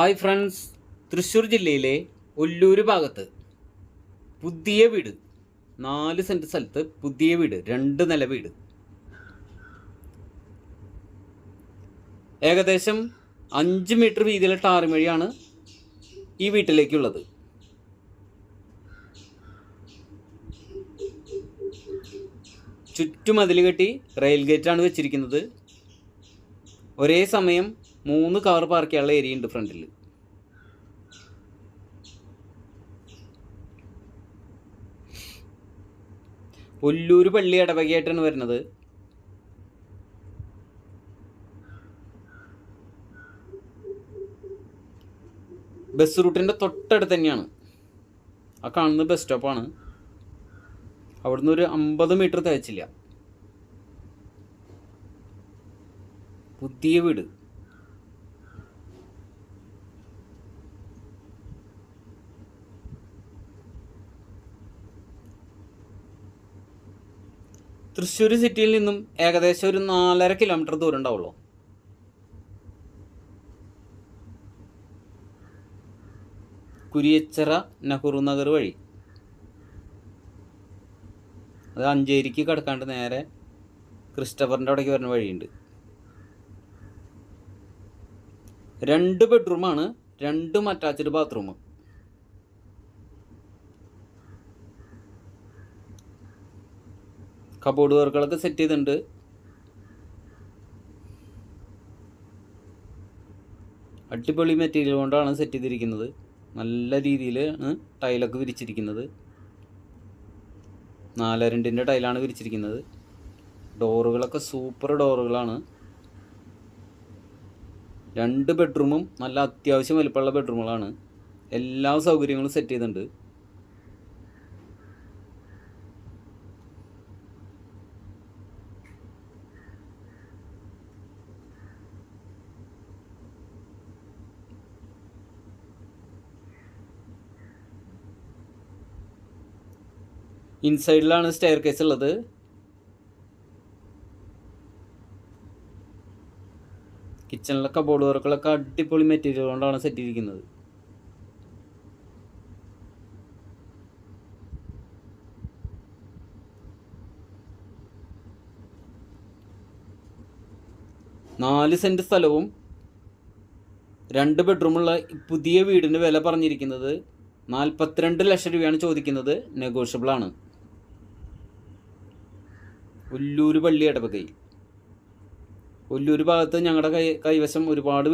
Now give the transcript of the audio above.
Hi friends, Thrissur ജില്ലയിലെ ഒല്ലൂർ ഭാഗത്ത് പുതിയ വീട്, 4 സെൻറ്റ് സ്ഥലത്ത് പുതിയ വീട്, 2 നില വീട്. ഏകദേശം 5 മീറ്റർ വീതിയിലെ ടാറിംഗ് വഴിയാണ് ഈ വീട്ടിലേക്കുള്ളത്. ചുറ്റുമതിൽ കെട്ടി റെയിൽ ഗേറ്റാണ് വെച്ചിരിക്കുന്നത്. ഒരേ സമയം 3 കാർ പാർക്ക് ചെയ്യാനുള്ള ഏരിയ ഉണ്ട് ഫ്രണ്ടിൽ. ഒല്ലൂർ പള്ളി ഇടവകയായിട്ടാണ് വരുന്നത്. ബസ് റൂട്ടിൻ്റെ തൊട്ടടുത്ത് തന്നെയാണ്. ആ കാണുന്നത് ബസ് സ്റ്റോപ്പാണ്. അവിടുന്ന് ഒരു 50 മീറ്റർ തികച്ചില്ല. പുതിയ വീട്. തൃശ്ശൂർ സിറ്റിയിൽ നിന്നും ഏകദേശം ഒരു 4.5 കിലോമീറ്റർ ദൂരം ഉണ്ടാവുള്ളൂ. കുരിയച്ചിറ നെഹ്റു നഗർ വഴി അത് അഞ്ചേരിക്ക് കടക്കാണ്ട് നേരെ ക്രിസ്റ്റഫറിൻ്റെ അവിടേക്ക് വരുന്ന വഴിയുണ്ട്. 2 ബെഡ്റൂമാണ്, 2 അറ്റാച്ച്ഡ് ബാത്റൂം. കബോർഡ് വർക്കുകളൊക്കെ സെറ്റ് ചെയ്തിട്ടുണ്ട്. അടിപൊളി മെറ്റീരിയൽ കൊണ്ടാണ് സെറ്റ് ചെയ്തിരിക്കുന്നത്. നല്ല രീതിയിൽ ടൈലൊക്കെ വിരിച്ചിരിക്കുന്നത്. 4.2 ടൈലാണ് വിരിച്ചിരിക്കുന്നത്. ഡോറുകളൊക്കെ സൂപ്പർ ഡോറുകളാണ്. 2 ബെഡ്റൂമും നല്ല അത്യാവശ്യം വലിപ്പമുള്ള ബെഡ്റൂമുകളാണ്. എല്ലാ സൗകര്യങ്ങളും സെറ്റ് ചെയ്തിട്ടുണ്ട്. ഇൻസൈഡിലാണ് സ്റ്റെയർ കേസ് ഉള്ളത്. കിച്ചണിലെ കബോർഡ് വർക്കുകളൊക്കെ അടിപൊളി മെറ്റീരിയൽ കൊണ്ടാണ് സെറ്റ് ചെയ്തിരിക്കുന്നത്. നാല് സെൻറ്റ് സ്ഥലവും 2 ബെഡ്റൂമുള്ള പുതിയ വീടിന് വില പറഞ്ഞിരിക്കുന്നത് 42 ലക്ഷം രൂപയാണ് ചോദിക്കുന്നത്. നെഗോഷ്യബിൾ ആണ്. ഒല്ലൂർ പള്ളി ഇടവകയിൽ. ഒല്ലൂർ ഭാഗത്ത് ഞങ്ങളുടെ കൈവശം ഒരുപാട്